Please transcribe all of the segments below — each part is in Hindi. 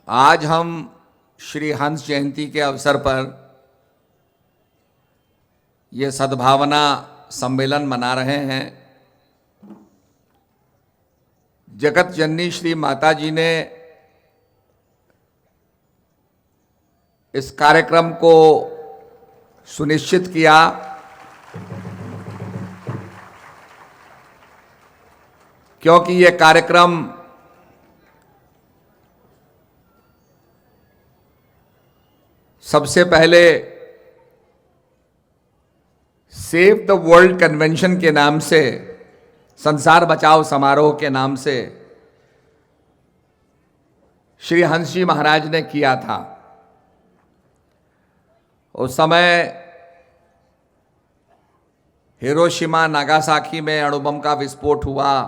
आज हम श्री हंस जयंती के अवसर पर ये सद्भावना सम्मेलन मना रहे हैं। जगत जननी श्री माता जी ने इस कार्यक्रम को सुनिश्चित किया क्योंकि ये कार्यक्रम सबसे पहले सेव द वर्ल्ड कन्वेंशन के नाम से, संसार बचाओ समारोह के नाम से श्री हंस जी महाराज ने किया था। उस समय हिरोशिमा नागासाकी में अणुबम का विस्फोट हुआ,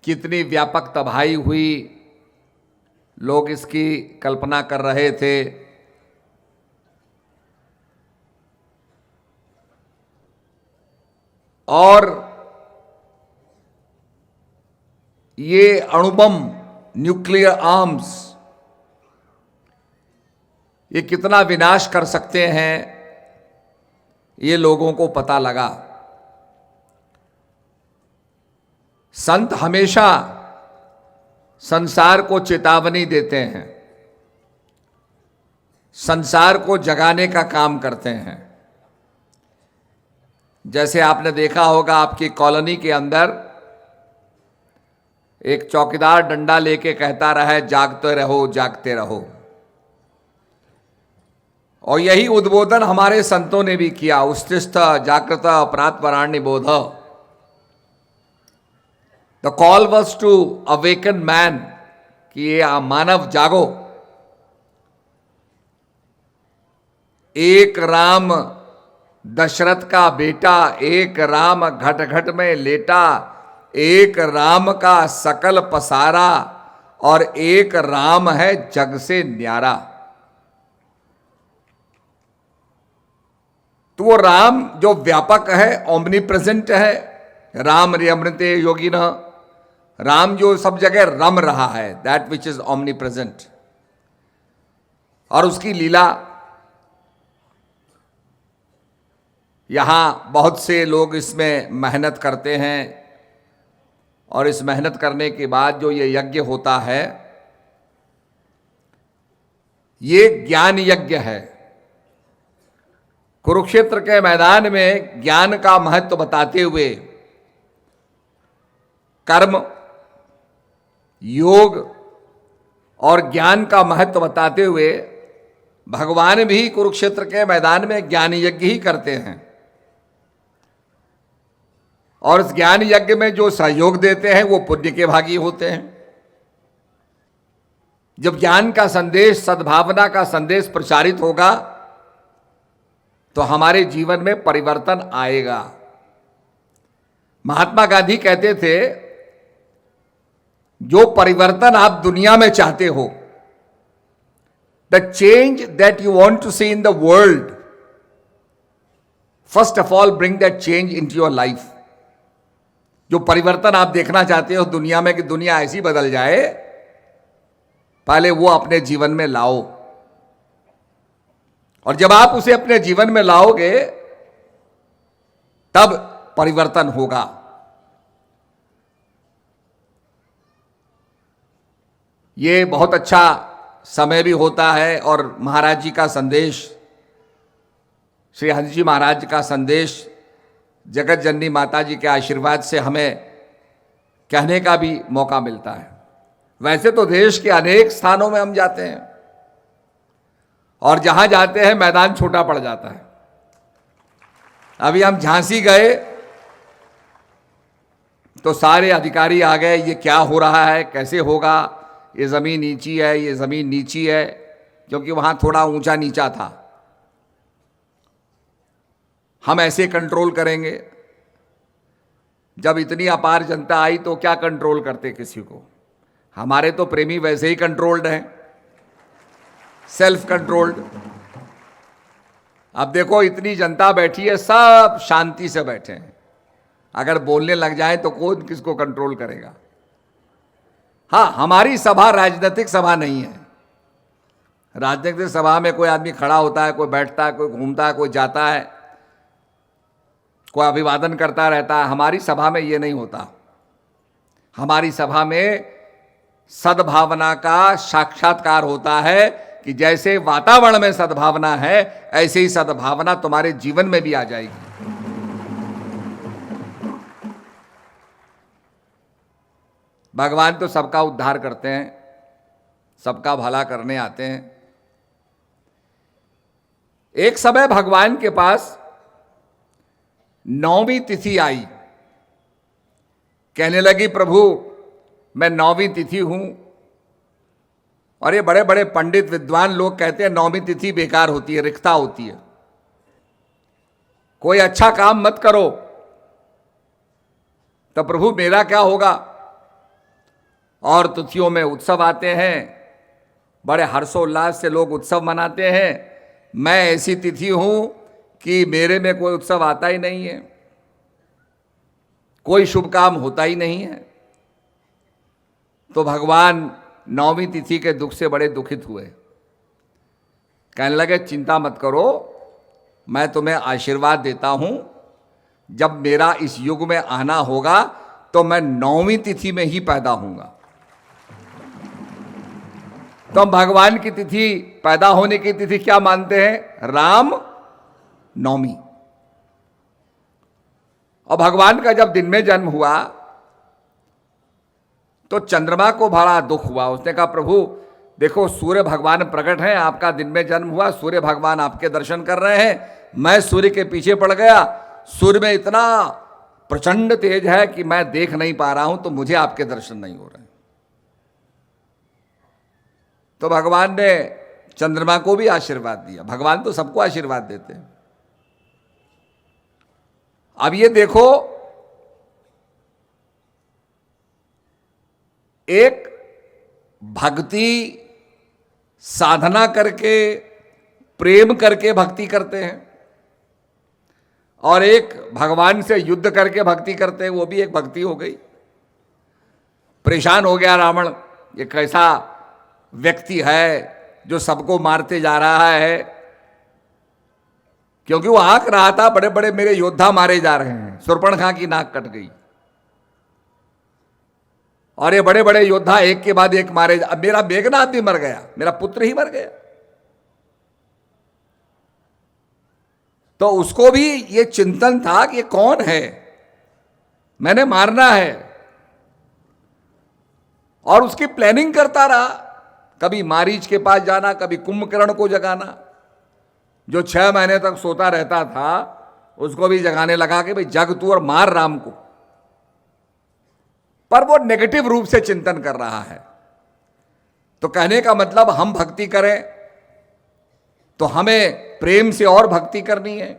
कितनी व्यापक तबाही हुई, लोग इसकी कल्पना कर रहे थे। और ये अणुबम, न्यूक्लियर आर्म्स, ये कितना विनाश कर सकते हैं, ये लोगों को पता लगा। संत हमेशा संसार को चेतावनी देते हैं, संसार को जगाने का काम करते हैं। जैसे आपने देखा होगा, आपकी कॉलोनी के अंदर एक चौकीदार डंडा लेके कहता रहा है, जागते रहो जागते रहो। और यही उद्बोधन हमारे संतों ने भी किया। उत्तिष्ठ जागृत प्रातःवराण्य बोध। The call was to awaken man, कि ये मानव जागो। एक राम दशरथ का बेटा, एक राम घट घट में लेटा, एक राम का सकल पसारा, और एक राम है जग से न्यारा। तो वो राम जो व्यापक है, ओमनी प्रेजेंट है, राम रमते योगिनः, राम जो सब जगह रम रहा है, that which is omni present. और उसकी लीला, यहाँ बहुत से लोग इसमें मेहनत करते हैं, और इस मेहनत करने के बाद जो ये यज्ञ होता है, ये ज्ञान यज्ञ है। कुरुक्षेत्र के मैदान में ज्ञान का महत्व बताते हुए, कर्म, योग और ज्ञान का महत्व बताते हुए, भगवान भी कुरुक्षेत्र के मैदान में ज्ञान यज्ञ ही करते हैं। और इस ज्ञान यज्ञ में जो सहयोग देते हैं वो पुण्य के भागी होते हैं। जब ज्ञान का संदेश, सद्भावना का संदेश प्रचारित होगा तो हमारे जीवन में परिवर्तन आएगा। महात्मा गांधी कहते थे, जो परिवर्तन आप दुनिया में चाहते हो, the change that you want to see in the world, first of all bring that change into your life. जो परिवर्तन आप देखना चाहते हो दुनिया में, कि दुनिया ऐसी बदल जाए, पहले वो अपने जीवन में लाओ। और जब आप उसे अपने जीवन में लाओगे तब परिवर्तन होगा। ये बहुत अच्छा समय भी होता है, और महाराज जी का संदेश, श्री हंस जी महाराज का संदेश, जगत जननी माता जी के आशीर्वाद से हमें कहने का भी मौका मिलता है। वैसे तो देश के अनेक स्थानों में हम जाते हैं, और जहां जाते हैं मैदान छोटा पड़ जाता है। अभी हम झांसी गए तो सारे अधिकारी आ गए, ये क्या हो रहा है, कैसे होगा, ये ज़मीन नीची है, ये ज़मीन नीची है, क्योंकि वहाँ थोड़ा ऊंचा नीचा था। हम ऐसे कंट्रोल करेंगे। जब इतनी अपार जनता आई तो क्या कंट्रोल करते किसी को। हमारे तो प्रेमी वैसे ही कंट्रोल्ड हैं, सेल्फ कंट्रोल्ड। अब देखो, इतनी जनता बैठी है, सब शांति से बैठे हैं। अगर बोलने लग जाए तो कौन किसको कंट्रोल करेगा। हाँ, हमारी सभा राजनीतिक सभा नहीं है। राजनीतिक सभा में कोई आदमी खड़ा होता है, कोई बैठता है, कोई घूमता है, कोई जाता है, कोई अभिवादन करता रहता है। हमारी सभा में ये नहीं होता। हमारी सभा में सद्भावना का साक्षात्कार होता है कि जैसे वातावरण में सद्भावना है, ऐसे ही सद्भावना तुम्हारे जीवन में भी आ जाएगी। भगवान तो सबका उद्धार करते हैं, सबका भला करने आते हैं। एक समय भगवान के पास 9वीं तिथि आई। कहने लगी, प्रभु मैं 9वीं तिथि हूं। और ये बड़े बड़े पंडित विद्वान लोग कहते हैं 9वीं तिथि बेकार होती है, रिक्ता होती है, कोई अच्छा काम मत करो। तो प्रभु मेरा क्या होगा? और तिथियों में उत्सव आते हैं, बड़े हर्षोल्लास से लोग उत्सव मनाते हैं। मैं ऐसी तिथि हूं कि मेरे में कोई उत्सव आता ही नहीं है, कोई शुभ काम होता ही नहीं है। तो भगवान 9वीं तिथि के दुख से बड़े दुखित हुए। कहने लगे, चिंता मत करो, मैं तुम्हें आशीर्वाद देता हूं। जब मेरा इस युग में आना होगा तो मैं 9वीं तिथि में ही पैदा होऊंगा। तो हम भगवान की तिथि, पैदा होने की तिथि क्या मानते हैं? राम नवमी। और भगवान का जब दिन में जन्म हुआ तो चंद्रमा को बड़ा दुख हुआ। उसने कहा, प्रभु देखो सूर्य भगवान प्रकट हैं, आपका दिन में जन्म हुआ, सूर्य भगवान आपके दर्शन कर रहे हैं, मैं सूर्य के पीछे पड़ गया। सूर्य में इतना प्रचंड तेज है कि मैं देख नहीं पा रहा हूं, तो मुझे आपके दर्शन नहीं हो रहे। तो भगवान ने चंद्रमा को भी आशीर्वाद दिया। भगवान तो सबको आशीर्वाद देते हैं। अब ये देखो, एक भक्ति साधना करके, प्रेम करके भक्ति करते हैं, और एक भगवान से युद्ध करके भक्ति करते हैं, वो भी एक भक्ति हो गई। परेशान हो गया रावण, ये कैसा व्यक्ति है जो सबको मारते जा रहा है। क्योंकि वो आंक रहा था, बड़े बड़े मेरे योद्धा मारे जा रहे हैं, शूर्पणखा की नाक कट गई, और ये बड़े बड़े योद्धा एक के बाद एक मारे। अब मेरा मेघनाद भी मर गया, मेरा पुत्र ही मर गया। तो उसको भी ये चिंतन था कि ये कौन है, मैंने मारना है, और उसकी प्लानिंग करता रहा। कभी मारीच के पास जाना, कभी कुंभकर्ण को जगाना, जो 6 महीने तक सोता रहता था उसको भी जगाने लगा कि भाई जग तू और मार राम को। पर वो नेगेटिव रूप से चिंतन कर रहा है। तो कहने का मतलब, हम भक्ति करें तो हमें प्रेम से और भक्ति करनी है।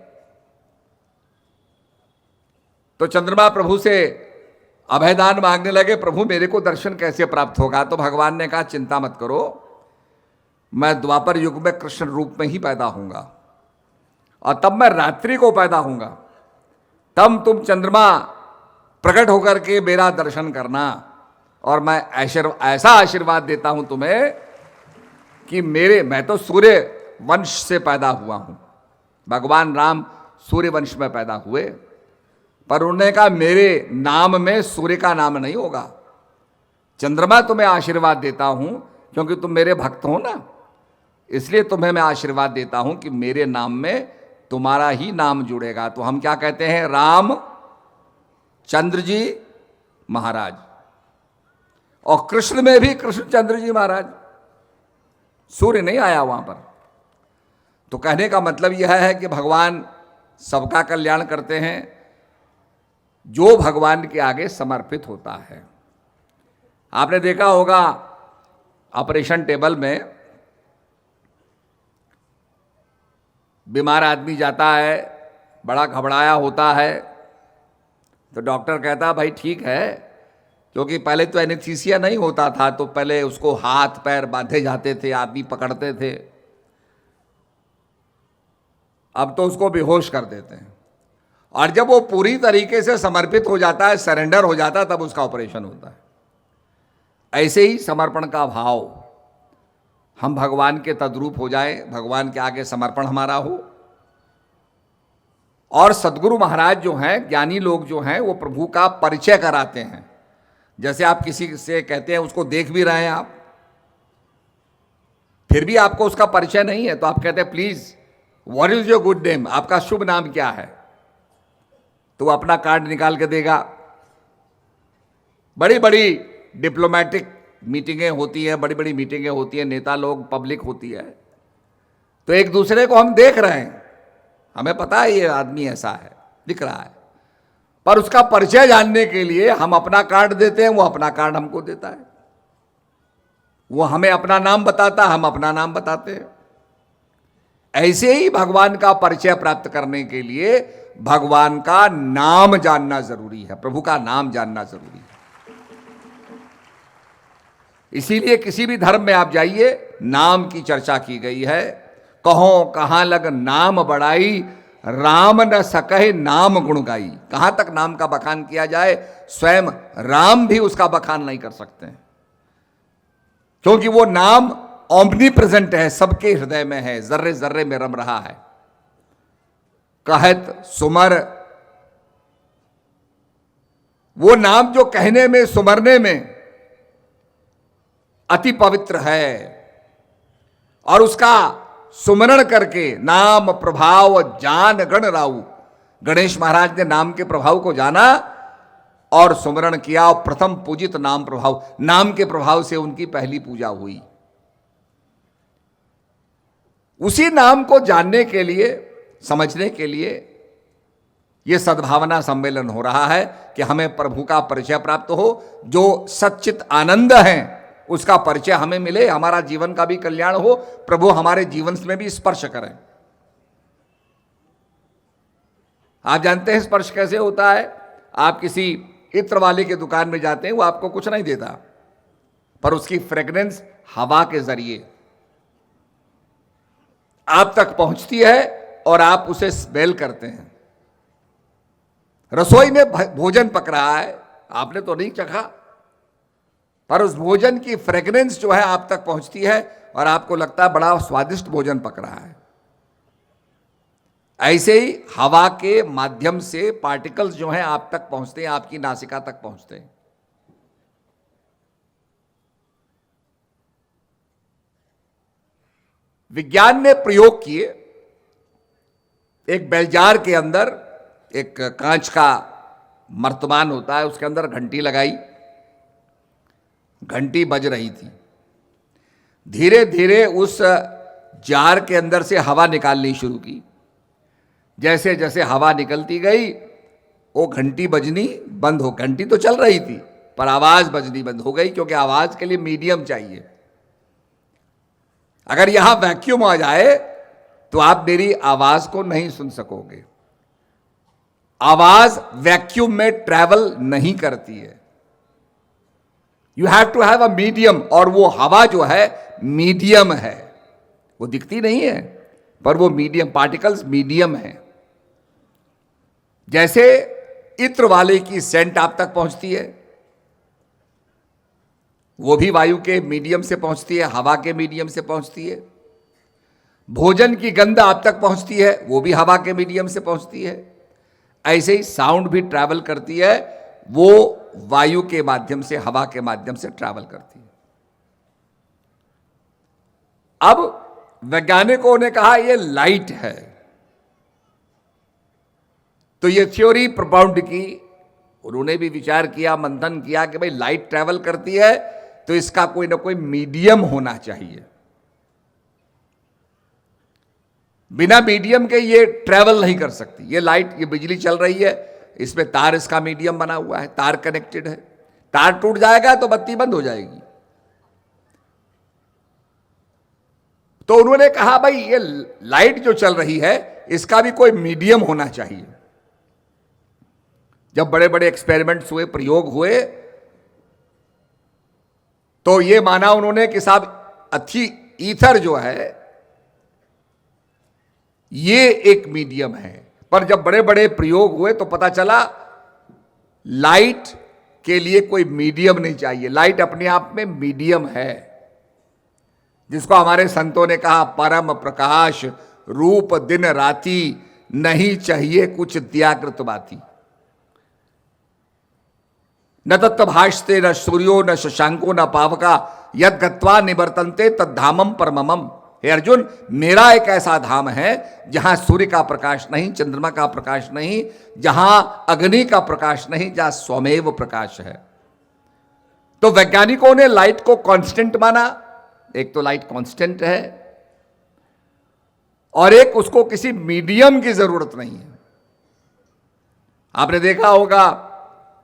तो चंद्रमा प्रभु से अभयदान मांगने लगे, प्रभु मेरे को दर्शन कैसे प्राप्त होगा? तो भगवान ने कहा, चिंता मत करो, मैं द्वापर युग में कृष्ण रूप में ही पैदा होऊंगा, और तब मैं रात्रि को पैदा होऊंगा। तब तुम चंद्रमा प्रकट होकर के मेरा दर्शन करना, और मैं ऐसा आशीर्वाद देता हूं तुम्हें कि मैं तो सूर्य वंश से पैदा हुआ हूं। भगवान राम सूर्य वंश में पैदा हुए, पर उन्होंने कहा मेरे नाम में सूर्य का नाम नहीं होगा। चंद्रमा तुम्हें आशीर्वाद देता हूं क्योंकि तुम मेरे भक्त हो ना, इसलिए तुम्हें मैं आशीर्वाद देता हूं कि मेरे नाम में तुम्हारा ही नाम जुड़ेगा। तो हम क्या कहते हैं? राम चंद्र जी महाराज, और कृष्ण में भी कृष्णचंद्र जी महाराज, सूर्य नहीं आया वहां पर। तो कहने का मतलब यह है कि भगवान सबका कल्याण करते हैं जो भगवान के आगे समर्पित होता है। आपने देखा होगा ऑपरेशन टेबल में बीमार आदमी जाता है, बड़ा घबराया होता है, तो डॉक्टर कहता है भाई ठीक है, क्योंकि पहले तो एनेस्थीसिया नहीं होता था, तो पहले उसको हाथ पैर बांधे जाते थे, आदमी पकड़ते थे, अब तो उसको बेहोश कर देते हैं। और जब वो पूरी तरीके से समर्पित हो जाता है, सरेंडर हो जाता है, तब उसका ऑपरेशन होता है। ऐसे ही समर्पण का भाव, हम भगवान के तद्रूप हो जाएं, भगवान के आगे समर्पण हमारा हो। और सद्गुरु महाराज जो हैं, ज्ञानी लोग जो हैं, वो प्रभु का परिचय कराते हैं। जैसे आप किसी से कहते हैं, उसको देख भी रहे हैं आप, फिर भी आपको उसका परिचय नहीं है, तो आप कहते हैं please what is your good name, आपका शुभ नाम क्या है, तो वो अपना कार्ड निकाल के देगा। बड़ी बड़ी डिप्लोमेटिक मीटिंगें होती हैं, बड़ी बड़ी मीटिंगें होती हैं, नेता लोग, पब्लिक होती है, तो एक दूसरे को हम देख रहे हैं, हमें पता है ये आदमी ऐसा है, दिख रहा है, पर उसका परिचय जानने के लिए हम अपना कार्ड देते हैं, वो अपना कार्ड हमको देता है, वो हमें अपना नाम बताता, हम अपना नाम बताते हैं। ऐसे ही भगवान का परिचय प्राप्त करने के लिए भगवान का नाम जानना जरूरी है, प्रभु का नाम जानना जरूरी है। इसीलिए किसी भी धर्म में आप जाइए, नाम की चर्चा की गई है। कहो कहां लग नाम बढ़ाई, राम न सकहे नाम गुण गाई। कहां तक नाम का बखान किया जाए, स्वयं राम भी उसका बखान नहीं कर सकते हैं, क्योंकि वो नाम ओमनी प्रेजेंट है, सबके हृदय में है, जर्रे जर्रे में रम रहा है। कहत सुमर, वो नाम जो कहने में, सुमरने में अति पवित्र है, और उसका सुमरण करके नाम प्रभाव जान गण राऊ। गणेश महाराज ने नाम के प्रभाव को जाना और सुमरण किया, और प्रथम पूजित नाम प्रभाव, नाम के प्रभाव से उनकी पहली पूजा हुई। उसी नाम को जानने के लिए, समझने के लिए यह सद्भावना सम्मेलन हो रहा है कि हमें प्रभु का परिचय प्राप्त हो, जो सच्चित आनंद है उसका परिचय हमें मिले, हमारा जीवन का भी कल्याण हो, प्रभु हमारे जीवन में भी स्पर्श करें। आप जानते हैं स्पर्श कैसे होता है? आप किसी इत्र वाले के दुकान में जाते हैं, वो आपको कुछ नहीं देता, पर उसकी फ्रेग्रेंस हवा के जरिए आप तक पहुंचती है और आप उसे स्मेल करते हैं। रसोई में भोजन पक रहा है, आपने तो नहीं चखा, पर उस भोजन की फ्रेग्रेंस जो है आप तक पहुंचती है और आपको लगता है बड़ा स्वादिष्ट भोजन पक रहा है। ऐसे ही हवा के माध्यम से पार्टिकल्स जो हैं आप तक पहुंचते हैं, आपकी नासिका तक पहुंचते हैं। विज्ञान ने प्रयोग किए, एक बेलजार के अंदर एक कांच का मर्तमान होता है, उसके अंदर घंटी लगाई, घंटी बज रही थी। धीरे धीरे उस जार के अंदर से हवा निकालनी शुरू की। जैसे जैसे हवा निकलती गई, वो घंटी बजनी बंद हो, घंटी तो चल रही थी पर आवाज बजनी बंद हो गई, क्योंकि आवाज के लिए मीडियम चाहिए। अगर यहां वैक्यूम आ जाए तो आप मेरी आवाज को नहीं सुन सकोगे। आवाज वैक्यूम में ट्रैवल नहीं करती है, you have to have a medium, और वो हवा जो है मीडियम है, वो दिखती नहीं है पर वो मीडियम, पार्टिकल्स मीडियम है। जैसे इत्र वाले की सेंट आप तक पहुंचती है, वो भी वायु के मीडियम से पहुंचती है, हवा के मीडियम से पहुंचती है। भोजन की गंध आप तक पहुंचती है, वो भी हवा के मीडियम से पहुंचती है। ऐसे ही साउंड भी ट्रैवल करती है, वो वायु के माध्यम से, हवा के माध्यम से ट्रैवल करती है। अब वैज्ञानिकों ने कहा ये लाइट है, तो ये थ्योरी प्रोपाउंड की, उन्होंने भी विचार किया, मंथन किया कि भाई लाइट ट्रैवल करती है तो इसका कोई ना कोई मीडियम होना चाहिए। बिना मीडियम के ये ट्रैवल नहीं कर सकती। ये लाइट, ये बिजली चल रही है, इसमें तार इसका मीडियम बना हुआ है, तार कनेक्टेड है, तार टूट जाएगा तो बत्ती बंद हो जाएगी। तो उन्होंने कहा भाई ये लाइट जो चल रही है इसका भी कोई मीडियम होना चाहिए। जब बड़े बड़े एक्सपेरिमेंट्स हुए, प्रयोग हुए, तो ये माना उन्होंने कि साहब अच्छी ईथर जो है ये एक मीडियम है। पर जब बड़े बड़े प्रयोग हुए तो पता चला लाइट के लिए कोई मीडियम नहीं चाहिए। लाइट अपने आप में मीडियम है, जिसको हमारे संतों ने कहा परम प्रकाश रूप दिन राति, नहीं चाहिए कुछ त्याकृत बाती। न तत्व भाषते न सूर्यो न शशांको न पावका, यद गत्वा निवर्तन्ते तद्धामम परममम। हे अर्जुन, मेरा एक ऐसा धाम है जहां सूर्य का प्रकाश नहीं, चंद्रमा का प्रकाश नहीं, जहां अग्नि का प्रकाश नहीं, जहां स्वमेव प्रकाश है। तो वैज्ञानिकों ने लाइट को कांस्टेंट माना। एक तो लाइट कांस्टेंट है और एक उसको किसी मीडियम की जरूरत नहीं है। आपने देखा होगा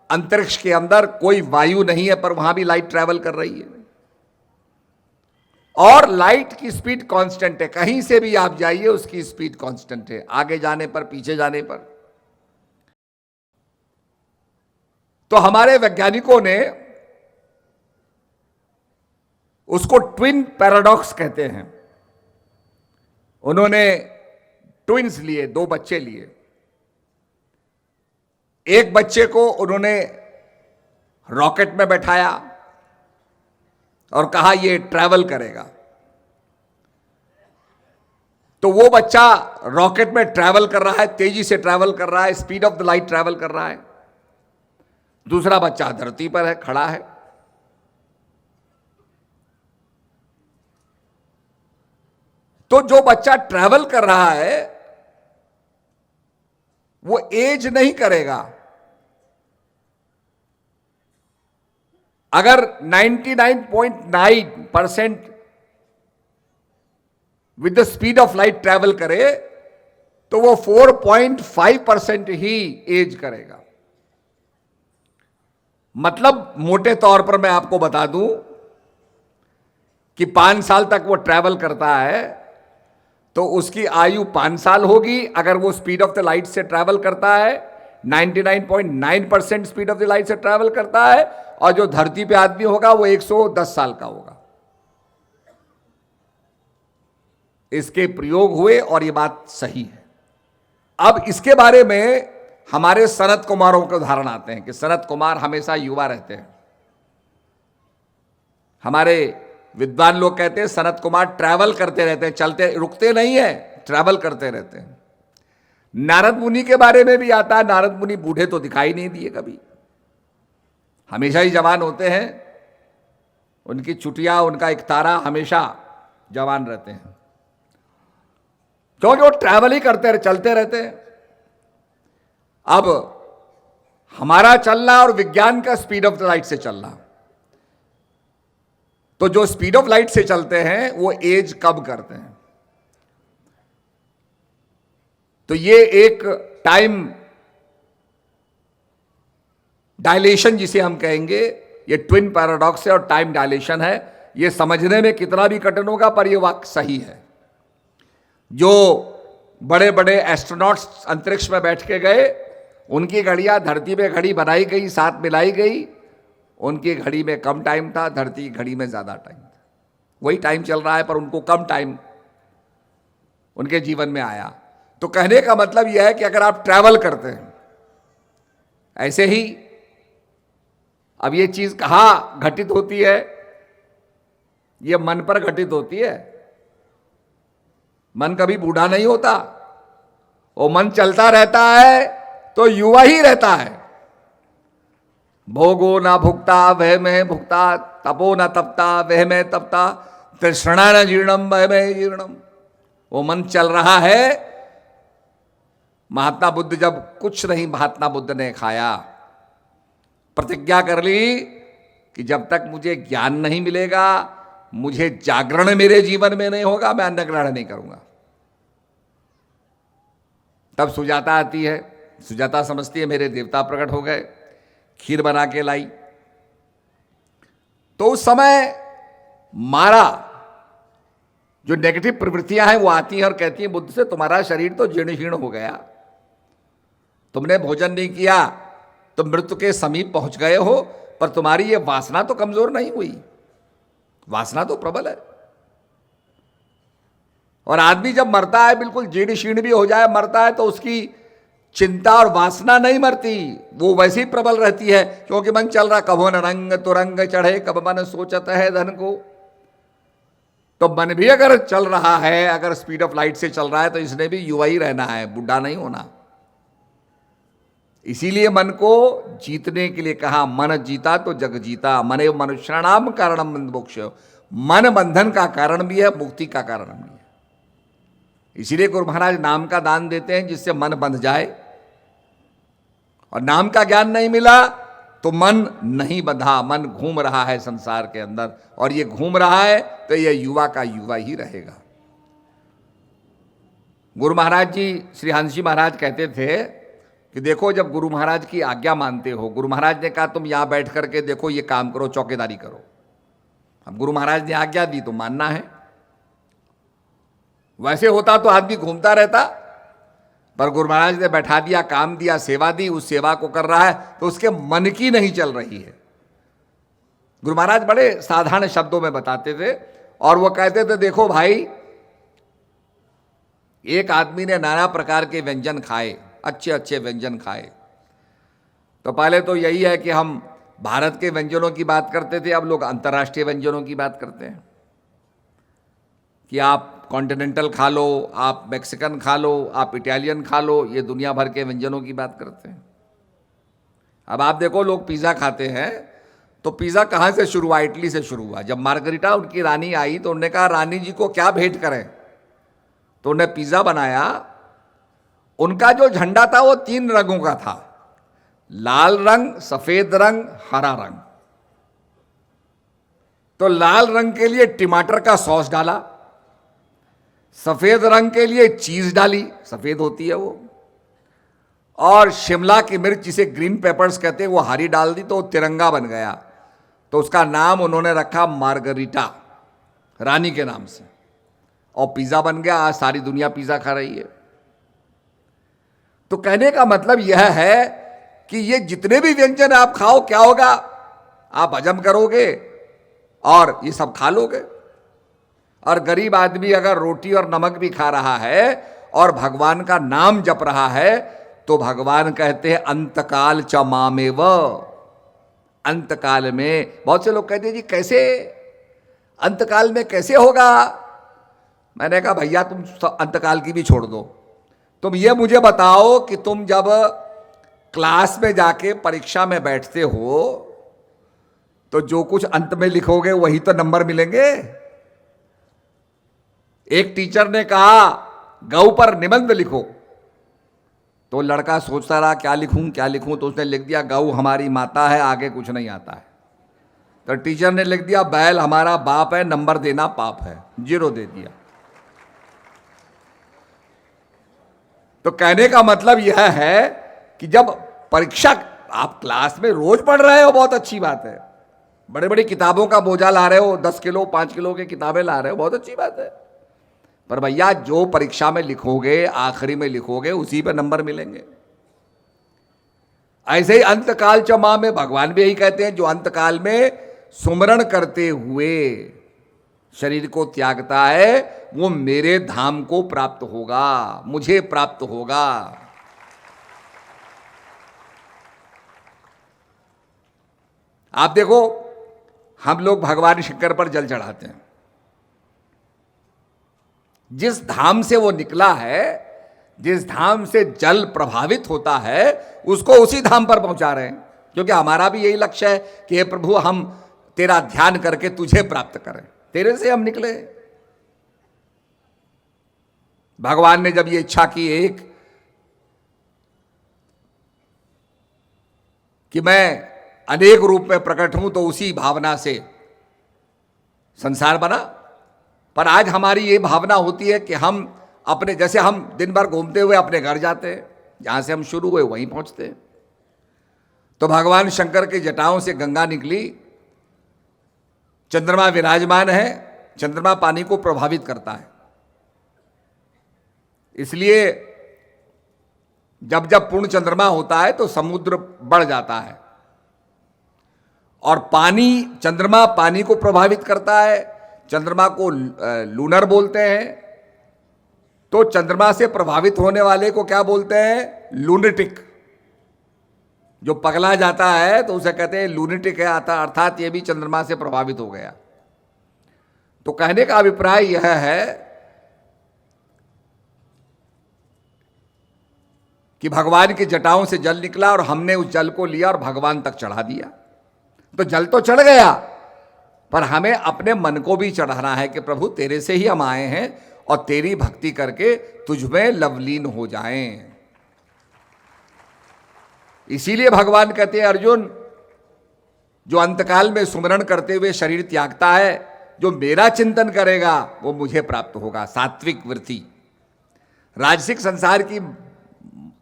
अंतरिक्ष के अंदर कोई वायु नहीं है पर वहां भी लाइट ट्रैवल कर रही है, और लाइट की स्पीड कांस्टेंट है। कहीं से भी आप जाइए उसकी स्पीड कांस्टेंट है, आगे जाने पर पीछे जाने पर। तो हमारे वैज्ञानिकों ने उसको ट्विन पैराडॉक्स कहते हैं। उन्होंने ट्विन्स लिए, दो बच्चे लिए। एक बच्चे को उन्होंने रॉकेट में बैठाया और कहा ये ट्रैवल करेगा। तो वो बच्चा रॉकेट में ट्रैवल कर रहा है, तेजी से ट्रैवल कर रहा है, speed of the light travel कर रहा है। दूसरा बच्चा धरती पर है, खड़ा है। तो जो बच्चा ट्रैवल कर रहा है वो एज नहीं करेगा। अगर 99.9% with the speed of light travel करे तो वो 4.5% ही एज करेगा। मतलब मोटे तौर पर मैं आपको बता दूं कि 5 साल तक वो ट्रैवल करता है तो उसकी आयु 5 साल होगी। अगर वो स्पीड ऑफ द लाइट से ट्रैवल करता है, 99.9% स्पीड ऑफ द लाइट से ट्रैवल करता है, और जो धरती पे आदमी होगा वो 110 साल का होगा। इसके प्रयोग हुए और ये बात सही है। अब इसके बारे में हमारे सनत कुमारों के उदाहरण आते हैं कि सनत कुमार हमेशा युवा रहते हैं। हमारे विद्वान लोग कहते हैं सनत कुमार ट्रैवल करते रहते हैं, चलते रुकते नहीं है, ट्रैवल करते रहते हैं। नारद मुनि के बारे में भी आता है, नारद मुनि बूढ़े तो दिखाई नहीं दिए कभी, हमेशा ही जवान होते हैं। उनकी चुटिया, उनका एक तारा हमेशा जवान रहते हैं, क्योंकि वो ट्रैवल ही करते रहे, चलते रहते हैं। अब हमारा चलना और विज्ञान का स्पीड ऑफ द लाइट से चलना, तो जो स्पीड ऑफ लाइट से चलते हैं वो एज कब करते हैं। तो ये एक टाइम डायलेशन जिसे हम कहेंगे, ये ट्विन पैराडॉक्स है और टाइम डायलेशन है। ये समझने में कितना भी कठिन होगा पर यह वाक्य सही है। जो बड़े बड़े एस्ट्रोनॉट्स अंतरिक्ष में बैठ के गए, उनकी घड़ियां धरती पे घड़ी बनाई गई, साथ मिलाई गई। उनकी घड़ी में कम टाइम था, धरती की घड़ी में ज्यादा टाइम था। वही टाइम चल रहा है पर उनको कम टाइम उनके जीवन में आया। तो कहने का मतलब यह है कि अगर आप ट्रैवल करते हैं, ऐसे ही अब ये चीज कहां घटित होती है, ये मन पर घटित होती है। मन कभी बूढ़ा नहीं होता, वो मन चलता रहता है तो युवा ही रहता है। भोगो ना भुगता वह में भुगता, तपो न तपता वह में तपता, तृष्णा न जीर्णम वह में जीर्णम। वो मन चल रहा है। महात्मा बुद्ध जब कुछ नहीं महात्मा बुद्ध ने खाया, प्रतिज्ञा कर ली कि जब तक मुझे ज्ञान नहीं मिलेगा, मुझे जागरण मेरे जीवन में नहीं होगा, मैं अन्न ग्रहण नहीं करूंगा। तब सुजाता आती है, सुजाता समझती है मेरे देवता प्रकट हो गए, खीर बना के लाई। तो उस समय मारा जो नेगेटिव प्रवृत्तियां हैं वो आती हैं और कहती हैं बुद्ध से, तुम्हारा शरीर तो जीर्ण शीर्ण हो गया, तुमने भोजन नहीं किया, तुम मृत्यु के समीप पहुंच गए हो, पर तुम्हारी ये वासना तो कमजोर नहीं हुई, वासना तो प्रबल है। और आदमी जब मरता है, बिल्कुल जीर्ण शीर्ण भी हो जाए, मरता है तो उसकी चिंता और वासना नहीं मरती, वो वैसे ही प्रबल रहती है, क्योंकि मन चल रहा, कभो न रंग तुरंग चढ़े, कब मन सोचत है धन को। तो मन भी अगर चल रहा है, अगर स्पीड ऑफ लाइट से चल रहा है, तो इसने भी युवा ही रहना है, बुढ़ा नहीं होना। इसीलिए मन को जीतने के लिए कहा, मन जीता तो जग जीता, मने मनुष्याणाम कारणम मोक्ष। मन बंधन का कारण भी है, मुक्ति का कारण भी है। इसीलिए गुरु महाराज नाम का दान देते हैं, जिससे मन बंध जाए। और नाम का ज्ञान नहीं मिला तो मन नहीं बंधा, मन घूम रहा है संसार के अंदर, और ये घूम रहा है तो ये युवा का युवा ही रहेगा। गुरु महाराज जी, श्री हंस जी महाराज कहते थे कि देखो, जब गुरु महाराज की आज्ञा मानते हो, गुरु महाराज ने कहा तुम यहां बैठ करके देखो, ये काम करो, चौकीदारी करो। अब गुरु महाराज ने आज्ञा दी तो मानना है। वैसे होता तो आदमी घूमता रहता, पर गुरु महाराज ने बैठा दिया, काम दिया, सेवा दी, उस सेवा को कर रहा है, तो उसके मन की नहीं चल रही है। गुरु महाराज बड़े साधारण शब्दों में बताते थे, और वो कहते थे देखो भाई, एक आदमी ने नाना प्रकार के व्यंजन खाए, अच्छे अच्छे व्यंजन खाए। तो पहले तो यही है कि हम भारत के व्यंजनों की बात करते थे, अब लोग अंतर्राष्ट्रीय व्यंजनों की बात करते हैं कि आप कॉन्टिनेंटल खा लो, आप मैक्सिकन खा लो, आप इटालियन खा लो, ये दुनिया भर के व्यंजनों की बात करते हैं। अब आप देखो, लोग पिज़्ज़ा खाते हैं, तो पिज़्ज़ा कहाँ से शुरू हुआ? इटली से शुरू हुआ। जब मार्गरिटा उनकी रानी आई तो उन्होंने कहा रानी जी को क्या भेंट करें, तो उन्हें पिज़्ज़ा बनाया। उनका जो झंडा था वो 3 रंगों का था, लाल रंग, सफेद रंग, हरा रंग। तो लाल रंग के लिए टमाटर का सॉस डाला, सफेद रंग के लिए चीज डाली, सफेद होती है वो, और शिमला की मिर्च, जिसे ग्रीन पेपर्स कहते हैं, वो हरी डाल दी, तो वो तिरंगा बन गया। तो उसका नाम उन्होंने रखा मार्गरिटा, रानी के नाम से, और पिज़्ज़ा बन गया। आज सारी दुनिया पिज़्ज़ा खा रही है। तो कहने का मतलब यह है कि ये जितने भी व्यंजन आप खाओ, क्या होगा? आप हजम करोगे और ये सब खा लोगे। और गरीब आदमी अगर रोटी और नमक भी खा रहा है और भगवान का नाम जप रहा है, तो भगवान कहते हैं अंतकाल च मामेव। अंतकाल में बहुत से लोग कहते हैं जी कैसे, अंतकाल में कैसे होगा? मैंने कहा भैया तुम अंतकाल की भी छोड़ दो, तुम ये मुझे बताओ कि तुम जब क्लास में जाके परीक्षा में बैठते हो, तो जो कुछ अंत में लिखोगे वही तो नंबर मिलेंगे। एक टीचर ने कहा गौ पर निबंध लिखो, तो लड़का सोचता रहा क्या लिखूं, तो उसने लिख दिया गौ हमारी माता है, आगे कुछ नहीं आता है। तो टीचर ने लिख दिया बैल हमारा बाप है, नंबर देना पाप है, 0 दे दिया। तो कहने का मतलब यह है कि जब परीक्षा, आप क्लास में रोज पढ़ रहे हो, बहुत अच्छी बात है, बड़े बड़ी किताबों का बोझा ला रहे हो, 10 किलो 5 किलो की किताबें ला रहे हो, बहुत अच्छी बात है, पर भैया जो परीक्षा में लिखोगे, आखिरी में लिखोगे, उसी पे नंबर मिलेंगे। ऐसे ही अंतकाल च मां में भगवान भी यही कहते हैं, जो अंतकाल में सुमरण करते हुए शरीर को त्यागता है, वो मेरे धाम को प्राप्त होगा, मुझे प्राप्त होगा। आप देखो, हम लोग भगवान शंकर पर जल चढ़ाते हैं, जिस धाम से वो निकला है, जिस धाम से जल प्रभावित होता है, उसको उसी धाम पर पहुंचा रहे हैं। क्योंकि हमारा भी यही लक्ष्य है कि हे प्रभु, हम तेरा ध्यान करके तुझे प्राप्त करें, तेरे से हम निकले। भगवान ने जब ये इच्छा की एक कि मैं अनेक रूप में प्रकट हूं, तो उसी भावना से संसार बना। पर आज हमारी ये भावना होती है कि हम अपने, जैसे हम दिन भर घूमते हुए अपने घर जाते हैं, जहां से हम शुरू हुए वहीं पहुंचते हैं। तो भगवान शंकर के जटाओं से गंगा निकली, चंद्रमा विराजमान है, चंद्रमा पानी को प्रभावित करता है, इसलिए जब जब पूर्ण चंद्रमा होता है तो समुद्र बढ़ जाता है, और पानी, चंद्रमा पानी को प्रभावित करता है। चंद्रमा को लूनर बोलते हैं। तो चंद्रमा से प्रभावित होने वाले को क्या बोलते हैं? लूनेटिक। जो पगला जाता है तो उसे कहते हैं लूनेटिक है, अर्थात ये भी चंद्रमा से प्रभावित हो गया। तो कहने का अभिप्राय यह है कि भगवान की जटाओं से जल निकला और हमने उस जल को लिया और भगवान तक चढ़ा दिया। तो जल तो चढ़ गया, पर हमें अपने मन को भी चढ़ाना है कि प्रभु तेरे से ही हम आए हैं और तेरी भक्ति करके तुझमें लवलीन हो जाएं। इसीलिए भगवान कहते हैं अर्जुन, जो अंतकाल में सुमरण करते हुए शरीर त्यागता है, जो मेरा चिंतन करेगा वो मुझे प्राप्त होगा। सात्विक वृत्ति, राजसिक संसार की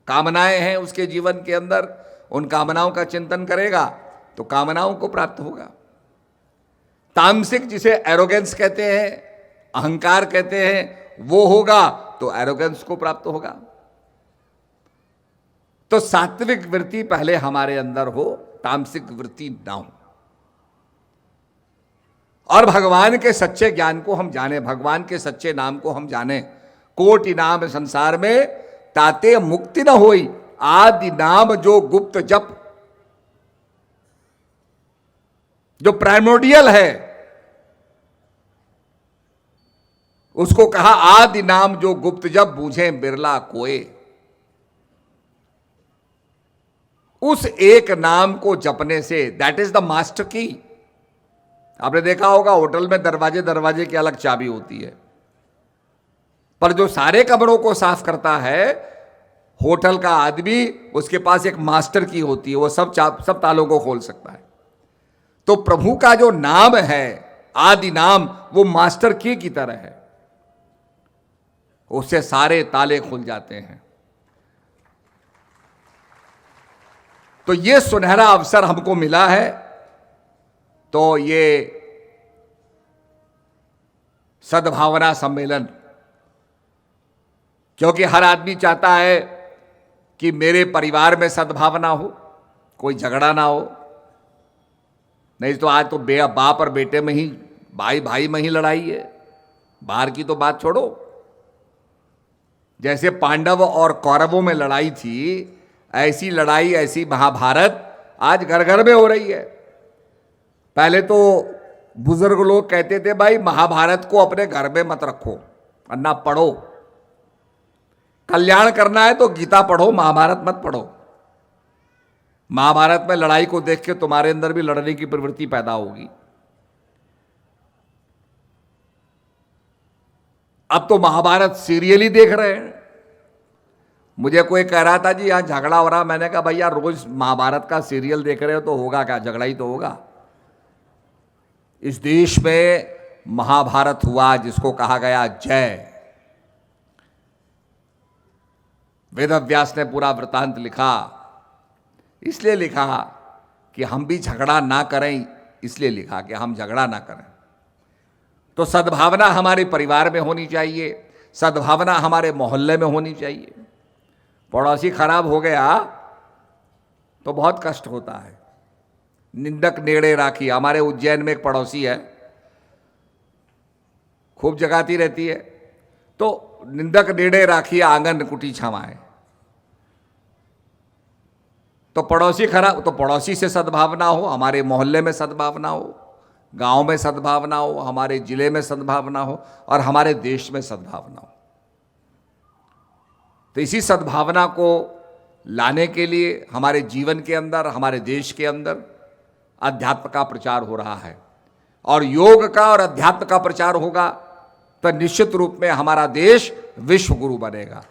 कामनाएं हैं उसके जीवन के अंदर, उन कामनाओं का चिंतन करेगा तो कामनाओं को प्राप्त होगा। तामसिक, जिसे एरोगेंस कहते हैं, अहंकार कहते हैं, वो होगा तो एरोगेंस को प्राप्त होगा। तो सात्विक वृत्ति पहले हमारे अंदर हो, तामसिक वृत्ति ना हो, और भगवान के सच्चे ज्ञान को हम जाने, भगवान के सच्चे नाम को हम जाने। कोटि नाम संसार में ताते मुक्ति न होई, आदि नाम जो गुप्त जप, जो प्राइमोडियल है उसको कहा आदि नाम जो गुप्त जप, बूझे बिरला कोए। उस एक नाम को जपने से, दैट इज द मास्टर की। आपने देखा होगा होटल में दरवाजे दरवाजे की अलग चाबी होती है, पर जो सारे कमरों को साफ करता है होटल का आदमी, उसके पास एक मास्टर की होती है, वो सब तालों को खोल सकता है। तो प्रभु का जो नाम है आदि नाम, वो मास्टर की तरह है, उससे सारे ताले खुल जाते हैं। तो ये सुनहरा अवसर हमको मिला है। तो ये सद्भावना सम्मेलन, क्योंकि हर आदमी चाहता है कि मेरे परिवार में सद्भावना हो, कोई झगड़ा ना हो। नहीं तो आज तो बाप और बेटे में ही, भाई भाई में ही लड़ाई है, बाहर की तो बात छोड़ो। जैसे पांडव और कौरवों में लड़ाई थी, ऐसी लड़ाई, ऐसी महाभारत आज घर घर में हो रही है। पहले तो बुजुर्ग लोग कहते थे भाई महाभारत को अपने घर में मत रखो और ना पढ़ो, कल्याण करना है तो गीता पढ़ो, महाभारत मत पढ़ो। महाभारत में लड़ाई को देख के तुम्हारे अंदर भी लड़ने की प्रवृत्ति पैदा होगी। अब तो महाभारत सीरियल ही देख रहे हैं। मुझे कोई कह रहा था जी यहाँ झगड़ा हो रहा, मैंने कहा भैया रोज महाभारत का सीरियल देख रहे हो तो होगा क्या, झगड़ा ही तो होगा। इस देश में महाभारत हुआ जिसको कहा गया जय। वेदव्यास ने पूरा वृतांत लिखा, इसलिए लिखा कि हम भी झगड़ा ना करें, इसलिए लिखा कि हम झगड़ा ना करें। तो सद्भावना हमारे परिवार में होनी चाहिए, सद्भावना हमारे मोहल्ले में होनी चाहिए। पड़ोसी खराब हो गया तो बहुत कष्ट होता है। निंदक नेड़े राखी, हमारे उज्जैन में एक पड़ोसी है, खूब जगाती रहती है। तो निंदक नेड़े राखी आंगन कुटी छावाए। तो पड़ोसी खराब, तो पड़ोसी से सद्भावना हो, हमारे मोहल्ले में सद्भावना हो, गांव में सद्भावना हो, हमारे जिले में सद्भावना हो और हमारे देश में सद्भावना हो। तो इसी सद्भावना को लाने के लिए हमारे जीवन के अंदर, हमारे देश के अंदर अध्यात्म का प्रचार हो रहा है। और योग का और अध्यात्म का प्रचार होगा तो निश्चित रूप में हमारा देश विश्व गुरु बनेगा।